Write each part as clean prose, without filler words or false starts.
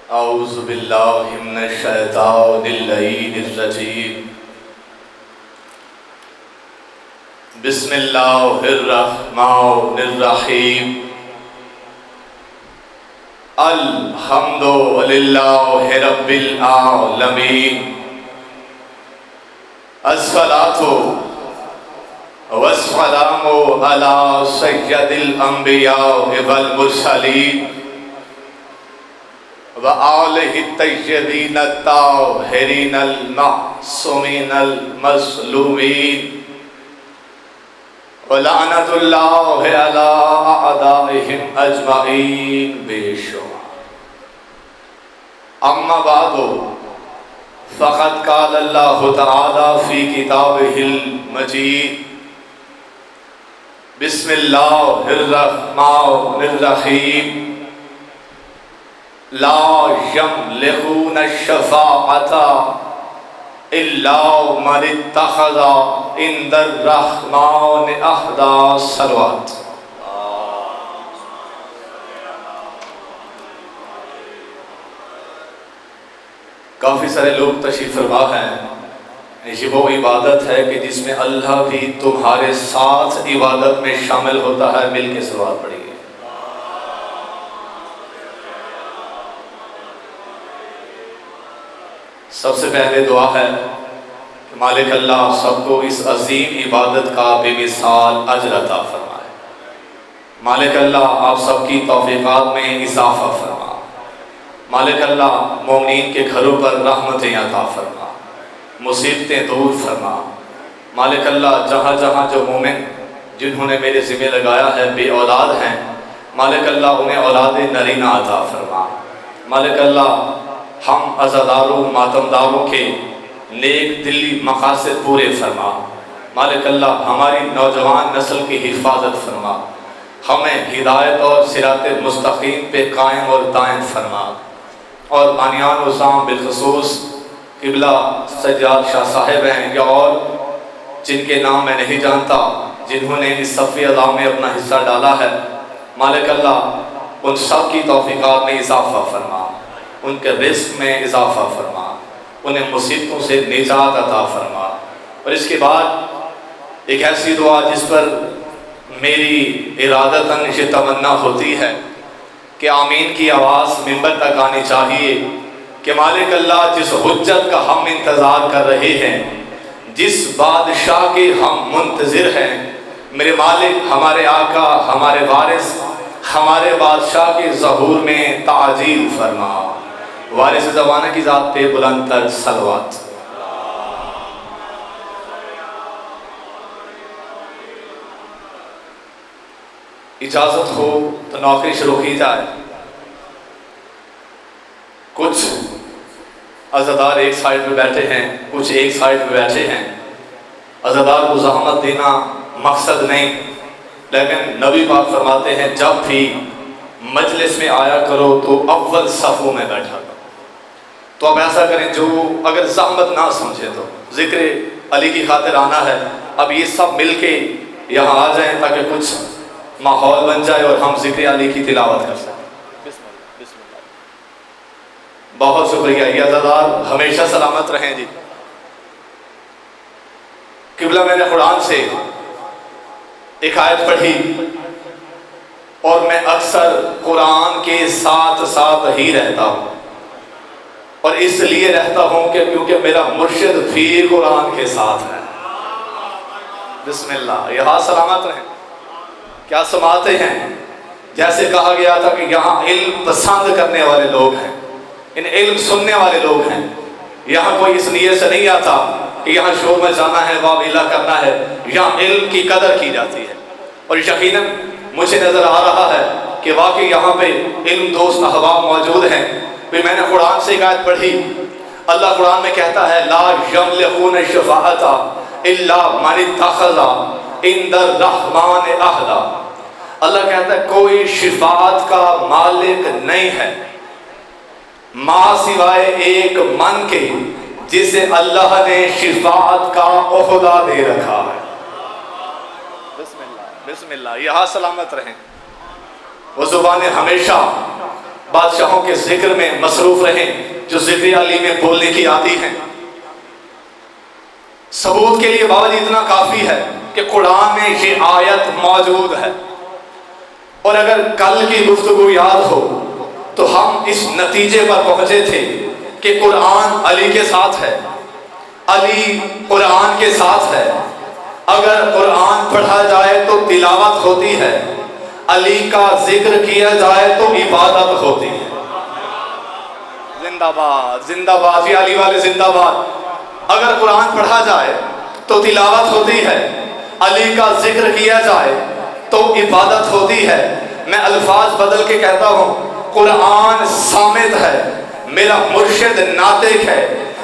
اعوذ باللہ من الشیطان اللعین الرجیم بسم اللہ الرحمن الرحیم الحمد للہ رب العالمین الصلاۃ والسلام علی سید الانبیاء والمرسلین وآلہ الطیبین الطاہرین المعصومین المظلومین ولعنۃ اللہ علی اعدائہم اجمعین بے شمار۔ اما بعد فقد قال اللہ تعالی فی کتابہ المجید بسم اللہ الرحمن الرحیم لا یملکون الشفاعۃ الا من اتخذ عند الرحمن عہدا۔ صلوات۔ کافی سارے لوگ تشریف فرما ہیں۔ یہ وہ عبادت ہے کہ جس میں اللہ بھی تمہارے ساتھ عبادت میں شامل ہوتا ہے۔ مل کے صلوات پڑھیے۔ سب سے پہلے دعا ہے کہ مالک اللہ سب کو اس عظیم عبادت کا بے مثال اجر عطا فرمائے۔ مالک اللہ آپ سب کی توفیقات میں اضافہ فرما۔ مالک اللہ مومنین کے گھروں پر رحمتیں عطا فرما، مصیبتیں دور فرما۔ مالک اللہ جہاں جہاں جو مومن جنہوں نے میرے ذمہ لگایا ہے بے اولاد ہیں، مالک اللہ انہیں اولاد نرینہ عطا فرما۔ مالک اللہ ہم عزاداروں ماتمداروں کے نیک دلی مقاصد پورے فرما۔ مالک اللہ ہماری نوجوان نسل کی حفاظت فرما، ہمیں ہدایت اور صراط مستقیم پہ قائم اور دائم فرما۔ اور بانیان عظام بالخصوص قبلہ سجاد شاہ صاحب ہیں یا اور جن کے نام میں نہیں جانتا، جنہوں نے اس صفی اعلیٰ میں اپنا حصہ ڈالا ہے، مالک اللہ ان سب کی توفیقات میں اضافہ فرما، ان کے رزق میں اضافہ فرما، انہیں مصیبتوں سے نجات عطا فرما۔ اور اس کے بعد ایک ایسی دعا جس پر میری ارادتاً یہ تمنا ہوتی ہے کہ آمین کی آواز منبر تک آنی چاہیے کہ مالک اللہ جس حجت کا ہم انتظار کر رہے ہیں، جس بادشاہ کے ہم منتظر ہیں، میرے مالک ہمارے آقا ہمارے وارث ہمارے بادشاہ کے ظہور میں تعجیل فرما۔ وارث زمانہ کی ذات پہ بلند تر صلوات۔ اجازت ہو تو نوکری شروع کی جائے۔ کچھ عزادار ایک سائڈ پہ بیٹھے ہیں، کچھ ایک سائڈ پہ بیٹھے ہیں۔ عزادار کو زحمت دینا مقصد نہیں، لیکن نبی پاک فرماتے ہیں جب بھی مجلس میں آیا کرو تو اول صفوں میں بیٹھا کرو۔ تو اب ایسا کریں جو اگر زحمت نہ سمجھے تو ذکر علی کی خاطر آنا ہے، اب یہ سب مل کے یہاں آ جائیں تاکہ کچھ ماحول بن جائے اور ہم ذکر علی کی تلاوت کر سکیں۔ بہت شکریہ۔ یہ عزادار ہمیشہ سلامت رہیں جی۔ قبلہ میں نے قرآن سے ایک آیت پڑھی اور میں اکثر قرآن کے ساتھ ساتھ ہی رہتا ہوں، اور اس لیے رہتا ہوں کہ کیونکہ میرا مرشد بھی قرآن کے ساتھ ہے۔ بسم اللہ۔ یہاں سلامت رہیں۔ کیا سماعتیں ہیں؟ جیسے کہا گیا تھا کہ یہاں علم پسند کرنے والے لوگ ہیں، ان علم سننے والے لوگ ہیں۔ یہاں کوئی اس نیت سے نہیں آتا کہ یہاں شور میں جانا ہے، واویلا کرنا ہے۔ یہاں علم کی قدر کی جاتی ہے، اور یقیناً مجھے نظر آ رہا ہے کہ واقعی یہاں پہ علم دوست احباب موجود ہیں۔ پھر میں نے قرآن سے ایک آیت پڑھی، اللہ قرآن میں کہتا ہے لا یملکون الشفاعۃ الا من اتخذ عند الرحمن عہدا۔ اللہ کہتا ہے کوئی شفاعت کا مالک نہیں ہے ماں سوائے ایک من کے جسے اللہ نے شفاعت کا عہدہ دے رکھا ہے۔ بسم اللہ، بسم اللہ، یہاں سلامت رہیں۔ وہ زبانیں ہمیشہ بادشاہوں کے ذکر میں مصروف رہیں جو ذکر علی میں بولنے کی عادی ہیں۔ ثبوت کے لیے بابا جی اتنا کافی ہے کہ قرآن میں یہ آیت موجود ہے، اور اگر کل کی گفتگو یاد ہو تو ہم اس نتیجے پر پہنچے تھے کہ قرآن علی کے ساتھ ہے، علی قرآن کے ساتھ ہے۔ اگر قرآن پڑھا جائے تو تلاوت ہوتی ہے، علی کا ذکر کیا جائے تو عبادت ہوتی ہے۔ زندہ باد، زندہ باد، یہ علی والے زندہ باد۔ اگر قرآن پڑھا جائے تو تلاوت ہوتی ہے، علی کا ذکر کیا جائے تو عبادت ہوتی ہے۔ میں الفاظ بدل کے کہتا ہوں، قرآن صامت ہے، میرا مرشد ناطق ہے،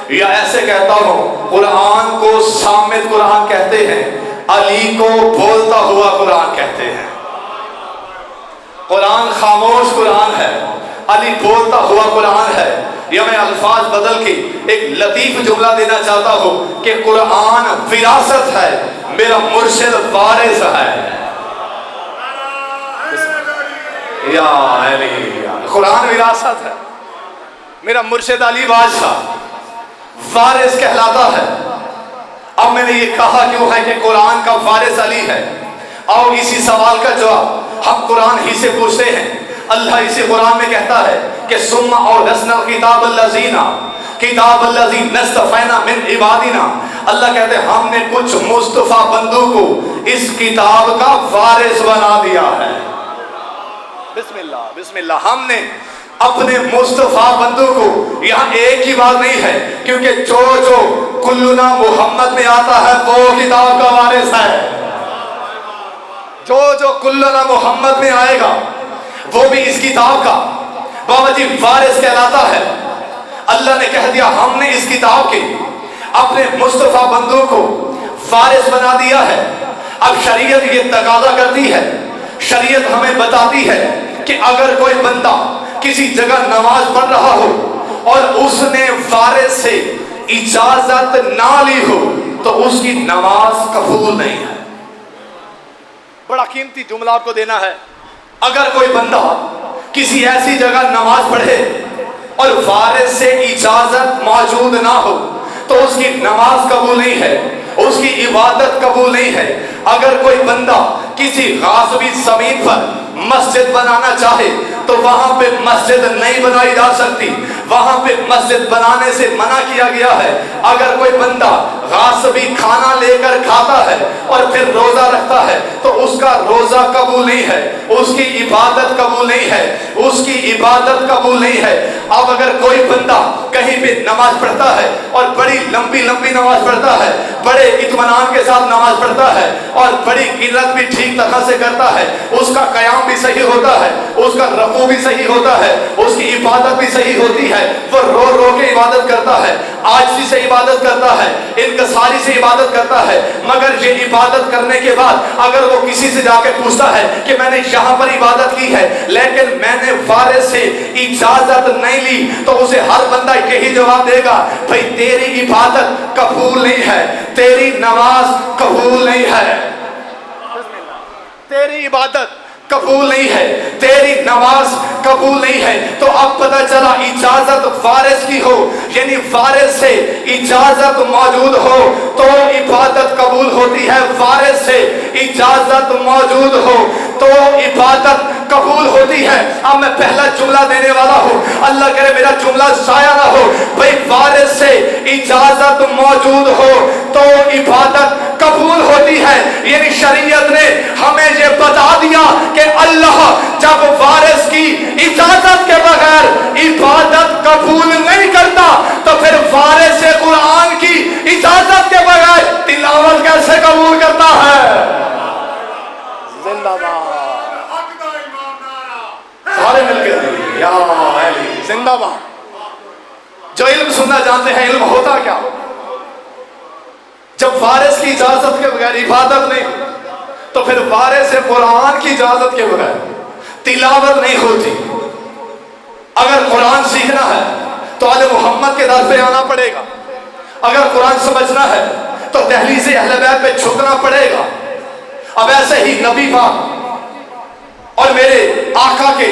یا ایسے کہتا ہوں قرآن کو صامت قرآن کہتے ہیں، علی کو بولتا ہوا قرآن کہتے ہیں۔ قرآن خاموش قرآن ہے، علی بولتا ہوا قرآن ہے۔ یا میں الفاظ بدل کے ایک لطیف جملہ دینا چاہتا ہوں کہ قرآن وراثت ہے، میرا مرشد وارث ہے۔ یا علی، قرآن وراثت ہے، میرا مرشد علی بادشاہ وارث کہلاتا ہے۔ اب میں نے یہ کہا کیوں ہے کہ قرآن کا وارث علی ہے؟ اور اسی سوال کا جواب ہم قرآن ہی سے پوچھتے ہیں۔ اللہ اسی قرآن میں کہتا ہے کہ ثم اورثنا الکتاب الذین کتاب الذی نصطفینا من عبادنا۔ اللہ کہتے ہیں ہم نے کچھ مصطفیٰ بندوں کو اس کتاب کا وارث بنا دیا ہے۔ بسم اللہ بسم اللہ۔ ہم نے اپنے مصطفیٰ بندوں کو، یہاں ایک ہی بات نہیں ہے، کیونکہ جو کلنا محمد میں آتا ہے وہ کتاب کا وارث ہے۔ جو کلنا محمد میں آئے گا وہ بھی اس کتاب کا بابا جی وارث کہلاتا ہے۔ اللہ نے کہہ دیا ہم نے اس کتاب کے اپنے مصطفیٰ بندوں کو وارث بنا دیا ہے۔ اب شریعت یہ تقاضا کرتی ہے، شریعت ہمیں بتاتی ہے کہ اگر کوئی بندہ کسی جگہ نماز پڑھ رہا ہو اور اس نے وارث سے اجازت نہ لی ہو تو اس کی نماز قبول نہیں ہے۔ بڑا قیمتی جملہ آپ کو دینا ہے۔ اگر کوئی بندہ کسی ایسی جگہ نماز پڑھے اور وارث سے اجازت موجود نہ ہو تو اس کی نماز قبول نہیں ہے، اس کی عبادت قبول نہیں ہے۔ اگر کوئی بندہ کسی غاصبی زمین پر مسجد بنانا چاہے تو وہاں پہ مسجد نہیں بنائی جا سکتی، وہاں پہ مسجد بنانے سے منع کیا گیا ہے۔ اگر کوئی بندہ غاصبی کھانا لے کر کھاتا ہے اور پھر روزہ رکھتا ہے تو اس کا روزہ قبول نہیں ہے، اس کی عبادت قبول نہیں ہے، اس کی عبادت قبول نہیں ہے۔ اب اگر کوئی بندہ کہیں پہ نماز پڑھتا ہے اور بڑی لمبی نماز پڑھتا ہے، بڑے اطمینان کے ساتھ نماز پڑھتا ہے اور بڑی قرت بھی ٹھیک طرح سے کرتا ہے، اس کا قیام بھی صحیح ہوتا ہے، اس کا رکوع بھی صحیح ہوتا ہے، اس کی عبادت بھی صحیح ہوتی ہے، وہ رو کے عبادت کرتا ہے، عاجزی سے عبادت کرتا ہے، انکساری سے عبادت کرتا ہے، مگر یہ عبادت کرنے کے بعد اگر وہ کسی سے جا کے پوچھتا ہے کہ میں نے یہاں پر عبادت کی ہے لیکن میں نے وارث سے اجازت نہیں لی، تو اسے ہر بندہ یہی جواب دے گا، بھئی تیری عبادت قبول نہیں ہے، تیری نماز قبول نہیں ہے، تیری عبادت قبول نہیں ہے، تیری نماز قبول نہیں ہے۔ تو اب پتہ چلا اجازت وارث کی ہو، یعنی وارث سے اجازت موجود ہو تو عبادت قبول ہوتی ہے، وارث سے اجازت موجود ہو تو عبادت قبول ہوتی ہے۔ اب میں پہلا جملہ دینے والا ہوں، اللہ کرے میرا جملہ ضائع نہ ہو، بھئی وارث سے اجازت موجود ہو تو عبادت قبول ہوتی ہے، یعنی شریعت نے ہمیں یہ بتا دیا کہ اللہ جب وارث کی اجازت کے بغیر عبادت قبول نہیں کرتا تو پھر وارث قرآن کی اجازت کے بغیر تلاوت کیسے قبول کرتا ہے؟ زندہ باد، سارے مل کے یا علی، زندہ باد۔ جو علم سننا جانتے ہیں علم ہوتا کیا؟ جب وارث کی اجازت کے بغیر عبادت نہیں تو پھر وارث قرآن کی اجازت کے بغیر تلاوت نہیں ہوتی۔ اگر قرآن سیکھنا ہے تو آل محمد کے در پہ آنا پڑے گا، اگر قرآن سمجھنا ہے تو دہلیز اہل بیت پہ جھکنا پڑے گا۔ اب ایسے ہی نبی پاک اور میرے آقا کے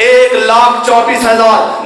1,24,000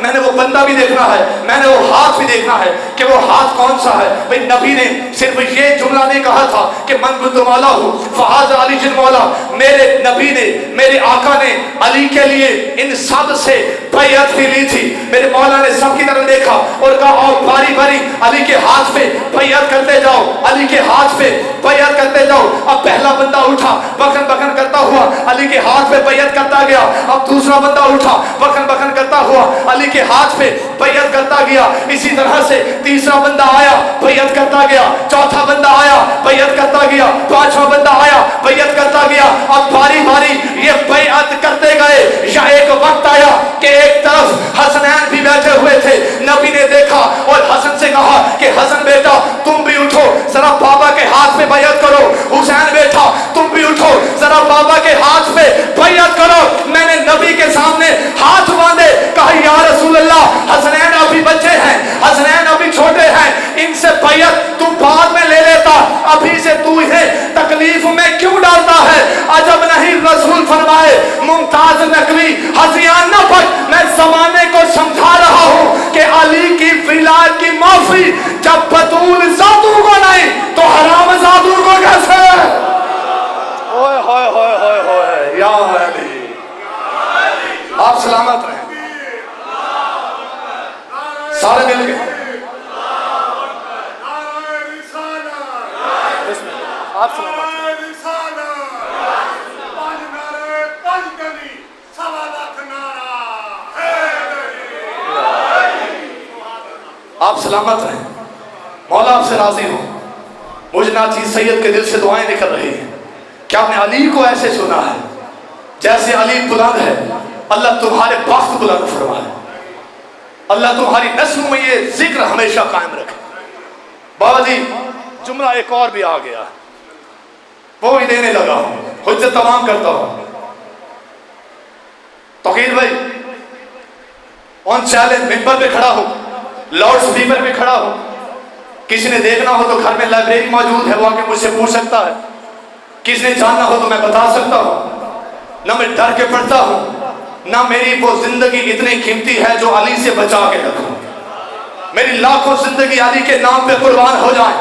میں نے وہ بندہ بھی دیکھنا ہے, میں نے وہ ہاتھ بھی دیکھنا ہے کہ وہ ہاتھ کون سا ہے. بھئی نبی نے صرف یہ جملہ نہیں کہا تھا کہ من کنت مولا ہوں فہذا علی جن مولا. میرے نبی نے, میرے آقا نے علی کے لیے ان سب سے بیعت بھی لی تھی. میرے مولا نے سب کی طرف دیکھا اور کہا آؤ باری باری علی کے ہاتھ پہ بیعت کرتے جاؤ, علی کے ہاتھ پہ بیعت کرتے جاؤ. اب پہلا بندہ اٹھا بکن بکن کرتا ہوا علی کے ہاتھ پہ بیعت کرتا گیا. اب دوسرا بندہ اٹھا بکن بکن کرتا ہوا علی کے ہاتھ پہ بیعت کرتا گیا. اسی طرح سے تیسرا بندہ آیا بیعت کرتا گیا, چوتھا بندہ آیا بیعت کرتا گیا, پانچواں بندہ آیا بیعت کرتا گیا. اب باری باری یہ بیعت کرتے گئے. یا ایک وقت آیا کہ ایک طرف حسنین بھی بیٹھے ہوئے تھے. نبی نے دیکھا اور حسن سے کہا کہ حسن بیٹا تم بھی اٹھو ذرا بابا کے ہاتھ پہ بیعت کرو. حسین بیٹا تم بھی اٹھو ذرا بابا کے ہاتھ پہ بیعت کرو. میں نے نبی کے سامنے ہاتھ باندھے, کہا یا رسول اللہ حسنین ابھی بچے ہیں, حسنین ابھی چھوٹے ہیں, ان سے بیعت تو بعد میں لے لیتا, ابھی سے تو انہیں تکلیف میں کیوں ڈالتا ہے. عجب نہیں رسول فرمائے ممتاز نقوی ہذیان نہ پڑ, میں زمانے کو سمجھا رہا ہوں کہ علی کی ولایت کی معافی جب بطول زادوں کو نہیں تو حرام زادوں کو کیسے. اوئے ہوئے ہوئے ہوئے ہوئے یا علی, آپ سلامت رہیں سارے مل گئے. آپ سلامت رہیں. آپ سلامت رہیں. مولا آپ سے راضی ہوں. مجھے ناچیز سید کے دل سے دعائیں نکل رہی ہیں کہ آپ نے علی کو ایسے سنا ہے جیسے علی بلند ہے. اللہ تمہارے بخت بلند فرمائے, اللہ تمہاری نسلوں میں یہ ذکر ہمیشہ قائم رکھے. بابا جی جملہ ایک اور بھی آ گیا, وہ بھی دینے لگا ہوں, حجت تمام کرتا ہوں. توقیر بھائی آن چیلنج ممبر پہ کھڑا ہو, لاؤڈ سپیکر پہ کھڑا ہو, کسی نے دیکھنا ہو تو گھر میں لائبریری موجود ہے, وہ آ کے مجھ سے پوچھ سکتا ہے. کسی نے جاننا ہو تو میں بتا سکتا ہوں. نہ میں ڈر کے پڑھتا ہوں, نہ میری وہ زندگی اتنی قیمتی ہے جو علی سے بچا کے رکھوں. میری لاکھوں زندگی علی کے نام پہ قربان ہو جائیں,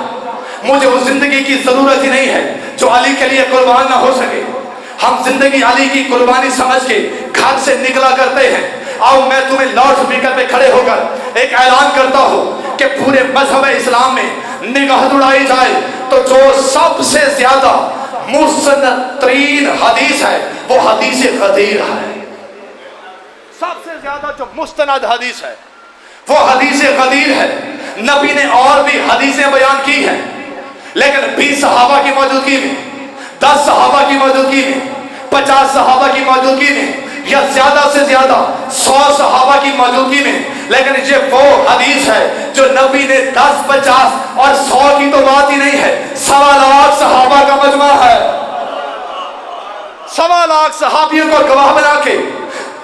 مجھے اس زندگی کی ضرورت ہی نہیں ہے جو علی کے لیے قربان نہ ہو سکے. ہم زندگی علی کی قربانی سمجھ کے گھر سے نکلا کرتے ہیں. آؤ میں تمہیں لاؤڈ سپیکر پہ کھڑے ہو کر ایک اعلان کرتا ہوں کہ پورے مذہب اسلام میں نگاہ اڑائی جائے تو جو سب سے زیادہ مستند ترین حدیث ہے وہ حدیث غدیر ہے. سب سے زیادہ جو مستند حدیث ہے وہ حدیث غدیر ہے. نبی نے اور بھی حدیثیں بیان کی ہیں, لیکن 20 صحابہ کی موجودگی میں, 10 صحابہ کی موجودگی میں, 50 صحابہ کی موجودگی میں, یا زیادہ سے زیادہ 100 صحابہ کی موجودگی میں, لیکن یہ وہ حدیث ہے جو نبی نے 10, 50 اور 100 کی تو بات ہی نہیں ہے, 1.25 لاکھ صحابہ کا مجمع ہے. 1.25 لاکھ صحابیوں کو گواہ بنا کے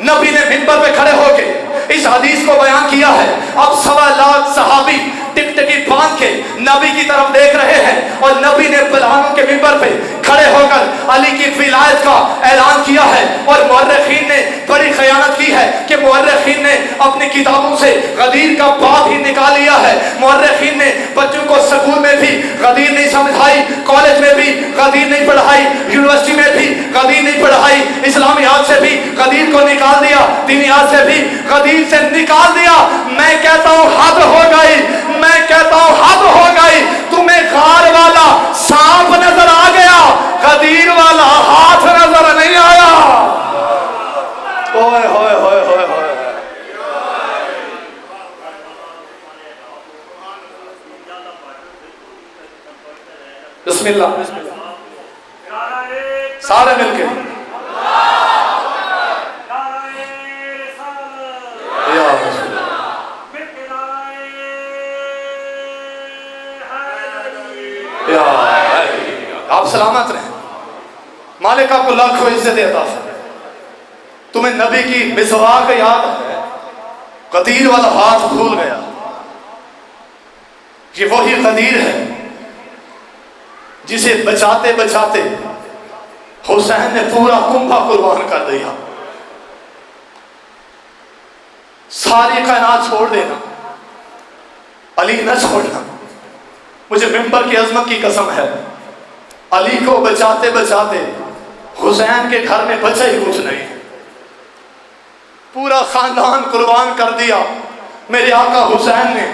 نبی نے منبر پہ کھڑے ہو کے اس حدیث کو بیان کیا ہے. اب 1.25 لاکھ صحابی ٹکٹکی باندھ کے نبی کی طرف دیکھ رہے ہیں, اور نبی نے بلانوں کے منبر پہ کھڑے ہو کر علی کی ولایت کا اعلان کیا ہے. اور مورخین نے بڑی خیانت کی ہے کہ مورخین نے اپنی کتابوں سے غدیر کا باب ہی نکال لیا ہے. مورخین نے بچوں کو سکول میں بھی غدیر نہیں سمجھائی, کالج میں بھی غدیر نہیں پڑھائی, یونیورسٹی میں بھی غدیر نہیں پڑھائی, اسلامیات سے بھی غدیر کو نکال دیا, دینیات سے بھی غدیر سے نکال دیا. میں کہتا ہوں حد ہو گئی, میں کہتا ہوں حد ہو گئی. تمہیں غار والا سانپ نظر آ گیا, غدیر والا ہاتھ نظر نہیں آیا. اوئے ہوئے ہوئے ہوئے ہوئے. بسم اللہ, بسم اللہ, سارے مل کے آپ سلامت رہیں. مالک آپ کو لاکھوں عزت عطا فرمائے. تمہیں نبی کی مسواک یاد ہے, غدیر والا ہاتھ بھول گیا. یہ وہی غدیر ہے جسے بچاتے بچاتے حسین نے پورا کنبہ قربان کر دیا. ساری کائنات چھوڑ دینا، علی نہ چھوڑنا۔ مجھے ممبر کی عظمت کی قسم ہے، علی کو بچاتے بچاتے حسین کے گھر میں بچا ہی کچھ نہیں، پورا خاندان قربان کر دیا میرے آقا حسین نے۔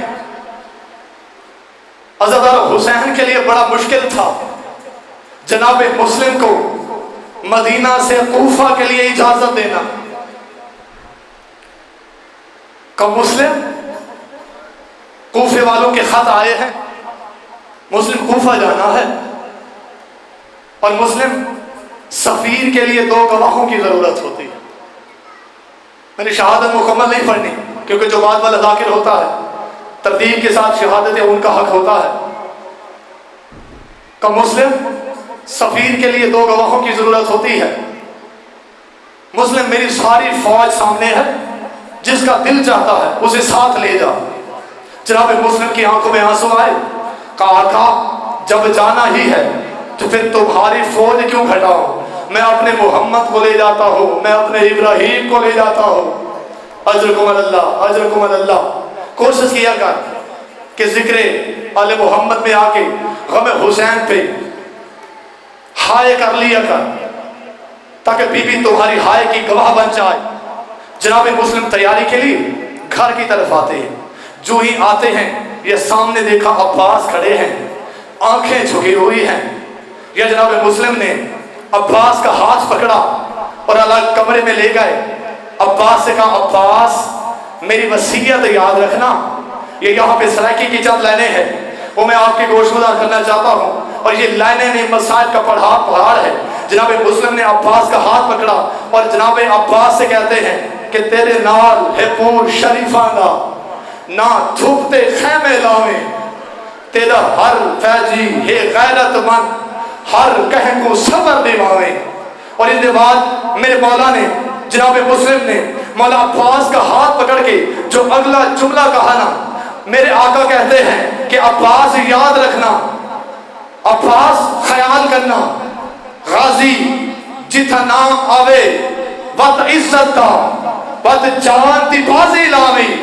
عزادار حسین کے لیے بڑا مشکل تھا جناب مسلم کو مدینہ سے کوفہ کے لیے اجازت دینا۔ کب مسلم کوفے والوں کے خط آئے ہیں، مسلم کوفہ جانا ہے، اور مسلم سفیر کے لیے 2 گواہوں کی ضرورت ہوتی ہے۔ میں نے شہادت مکمل نہیں پڑھنی کیونکہ جو بعد والا ذاکر ہوتا ہے ترتیب کے ساتھ شہادت ان کا حق ہوتا ہے۔ کہ مسلم سفیر کے لیے 2 گواہوں کی ضرورت ہوتی ہے۔ مسلم میری ساری فوج سامنے ہے، جس کا دل چاہتا ہے اسے ساتھ لے جا۔ جناب مسلم کی آنکھوں میں آنسو آئے، کہا آقا جب جانا ہی ہے تو پھر تمہاری فوج کیوں گھٹاؤ، میں اپنے محمد کو لے جاتا ہوں، میں اپنے ابراہیم کو لے جاتا ہوں۔ اجرکم اللہ، اجرکم اللہ۔ کوشش کیا کر کہ ذکر آل محمد میں آ کے غم حسین پہ ہائے کر لیا کر، تاکہ بی بی تمہاری ہائے کی گواہ بن جائے۔ جناب مسلم تیاری کے لیے گھر کی طرف آتے ہیں، جو ہی آتے ہیں یہ سامنے دیکھا عباس کھڑے ہیں، آنکھیں جھکی ہوئی ہیں۔ یا جناب مسلم نے عباس کا ہاتھ پکڑا اور الگ کمرے میں لے گئے۔ عباس سے کہا عباس میری وصیت یاد رکھنا، یہ یہاں پہ سرائکی کی چند لائنیں ہیں، وہ میں آپ کی گوشگزار کرنا چاہتا ہوں، اور یہ لائنیں نہیں مسائل کا پہاڑ ہے۔ جناب مسلم نے عباس کا ہاتھ پکڑا اور جناب عباس سے کہتے ہیں کہ تیرے نال ہے پور شریفان دا نہ تھوکتے خیمے لاویں، تیرا ہر فیجی ہے غیرت مند ہر کہیں کو صبر دیواویں۔ اور ان کے بعد میرے مولا نے جناب مسلم نے مولا عباس کا ہاتھ پکڑ کے جو اگلا جملہ کہا نا، میرے آقا کہتے ہیں کہ عباس یاد رکھنا، عباس خیال کرنا، غازی جتھا نام آوے وقت عزت دا وقت جان دی بازی لاوی،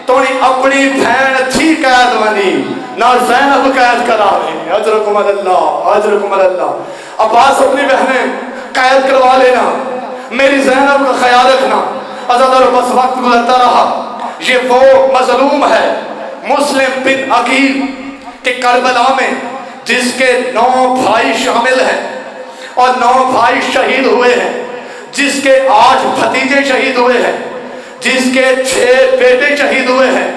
توڑی اپنی بھین تھی قید ونی نہ زینب قید کراوی۔ اجرکم اللہ، اجرکم اللہ۔ عباس اپنی بہنیں قید کروا لینا، میری زینب کا خیال رکھنا۔ عزادار بس وقت گزرتا رہا، یہ وہ مظلوم ہے مسلم بن عقیل کہ کربلا میں جس کے 9 بھائی شامل ہیں اور 9 بھائی شہید ہوئے ہیں، جس کے 8 بھتیجے شہید ہوئے ہیں، جس کے 6 بیٹے شہید ہوئے ہیں،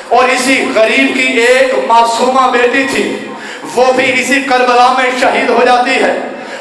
اور اسی غریب کی ایک معصومہ بیٹی تھی، وہ بھی اسی کربلا میں شہید ہو جاتی ہے۔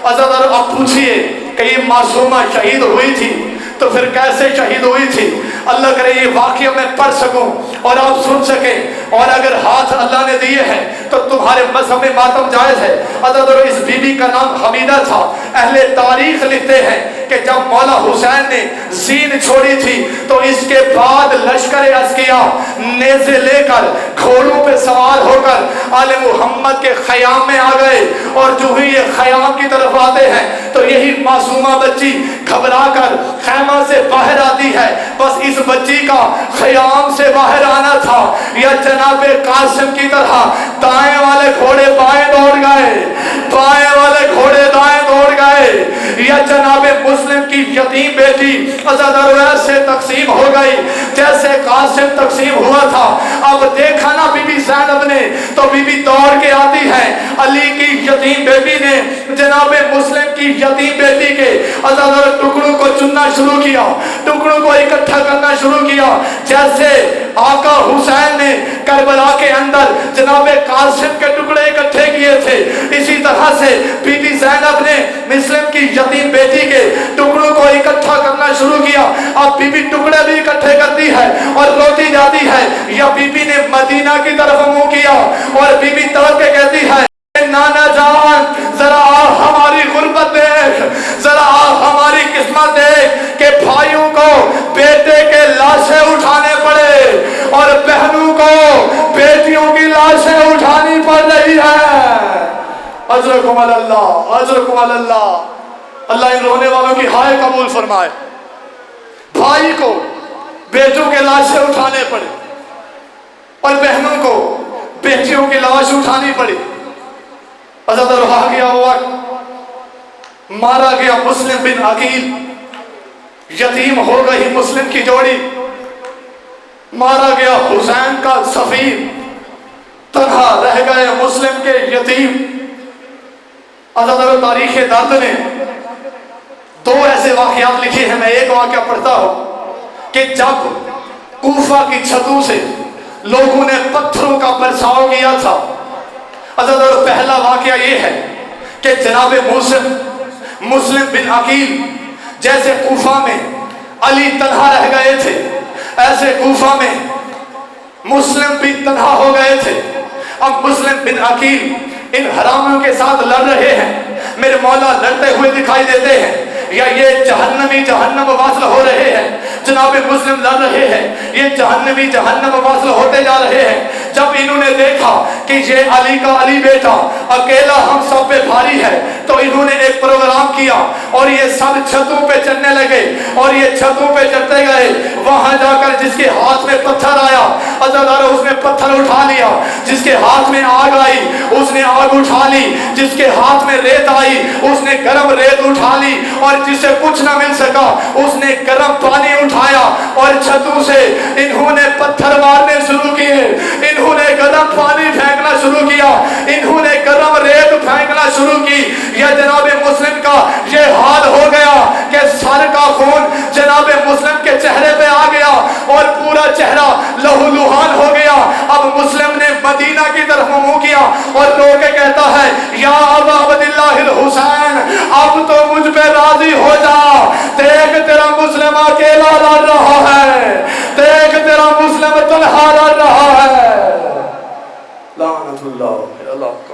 عزادار اب پوچھئے کہ یہ معصومہ شہید ہوئی تھی تو پھر کیسے شہید ہوئی تھی؟ اللہ کرے یہ واقعہ میں پڑھ سکوں اور آپ سن سکیں، اور اگر ہاتھ اللہ نے دیے ہیں تو تمہارے مذہب میں ماتم جائز ہے۔ عزادار اس بی بی کا نام حمیدہ تھا۔ اہل تاریخ لکھتے ہیں کہ جب مولا حسین نے زین چھوڑی تھی تو اس کے بعد لشکر عسکریہ نیزے لے کر گھوڑوں پہ سوار ہو کر آل محمد کے خیام میں آ گئے، اور جو ہی یہ خیام کی طرف آتے ہیں تو یہی معصومہ بچی گھبرا کر خیمہ سے باہر آتی ہے۔ بس اس بچی کا خیام سے باہر آنا تھا، یا جناب قاسم کی طرح دائیں والے گھوڑے بائیں دوڑ گئے، بائیں والے گھوڑے دائیں دوڑ گئے، یا جناب مسلم کی یتیم بیٹی عزادار ویسے تقسیم ہو گئی جیسے قاسم تقسیم ہوا تھا۔ اب دیکھا نا بی بی زینب نے تو بی بی دوڑ کے آتی ہے، علی کی یتیم بیٹی نے جناب مسلم کی یتیم بیٹی کے عزادار ٹکڑوں کو چننا شروع کیا، ٹکڑوں کو اکٹھا کرنا شروع کیا، جیسے آقا حسین نے کربلا کے اندر جناب قاسم کے ٹکڑے اکٹھے کیے تھے، اسی طرح سے بی بی زینب نے مسلم کی یتیم بیٹی کے ٹکڑوں کو اکٹھا کرنا شروع کیا۔ اب بی بی ٹکڑے بھی اکٹھے کرتی ہے اور روتی جاتی ہے، یا بی بی نے مدینہ کی طرف منہ کیا اور بی بی تڑپ کے کہتی ہے نانا جان ذرا ہماری غربت دیکھ، ذرا ہماری قسمت دیکھ کہ بھائیوں کو بیٹے کے لاشیں اٹھانے پڑے اور بہنوں کو بیٹیوں کی لاشیں اٹھانی پڑ رہی ہے۔ اجرکم اللہ، اجرکم اللہ۔ اللہ ان رونے والوں کی ہائے قبول فرمائے۔ بھائی کو بیٹوں کے لاشیں اٹھانے پڑے اور بہنوں کو بیٹیوں کی لاش اٹھانی پڑی. حضرت رہا گیا وقت، مارا گیا مسلم بن عقیل، یتیم ہو گئی مسلم کی جوڑی، مارا گیا حسین کا سفیر، تنہا رہ گئے مسلم کے یتیم. حضرت تاریخ درد نے دو ایسے واقعات لکھے ہیں. میں ایک واقعہ پڑھتا ہوں کہ جب کوفہ کی چھتوں سے لوگوں نے پتھروں کا برساؤ کیا تھا. حضرت پہلا واقعہ یہ ہے کہ جناب مسلم بن عقیل جیسے کوفہ میں علی تنہا رہ گئے تھے، ایسے کوفہ میں مسلم بھی تنہا ہو گئے تھے. اب مسلم بن عقیل ان حرامیوں کے ساتھ لڑ رہے ہیں. میرے مولا لڑتے ہوئے دکھائی دیتے ہیں، یا یہ جہنمی جہنم واصل ہو رہے ہیں. جناب مسلم لڑ رہے ہیں، یہ جہنمی جہنم واصل ہوتے جا رہے ہیں. جب انہوں نے دیکھا کہ یہ علی کا علی بیٹا اکیلا ہم سب پہ بھاری ہے، تو انہوں نے ایک پروگرام کیا اور یہ سب چھتوں پہ چڑھنے لگے. اور یہ چھتوں پہ چڑھتے گئے، وہاں جا کر جس کے ہاتھ میں پتھر آیا اس نے پتھر اٹھا لیا. جس کے ہاتھ میں آگ آئی اس نے آگ اٹھا لی. جس کے ہاتھ میں ریت آئی اس نے گرم ریت اٹھا لی. اور جسے کچھ نہ مل سکا اس نے گرم پانی اٹھایا اور چھتوں سے انہوں نے پتھر مارنے شروع کیے. انہوں نے گرم پانی پھینکنا شروع کیا، انہوں نے گرم ریت پھینکنا شروع کی. یہ جناب مسلم کا یہ حال ہو گیا کہ سر کا خون جناب مسلم کے چہرے پہ آ گیا اور پورا چہرہ لہو لہان ہو گیا. اب مسلم نے مدینہ کی طرف منہ کیا اور رو کے کہتا ہے، یا ابا عبداللہ الحسین، اب تو مجھ پہ راضی ہو جا. دیکھ تیرا مسلم اکیلا لڑ رہا ہے، دیکھ تیرا مسلم تنہا لڑ رہا ہے. لعنت اللہ.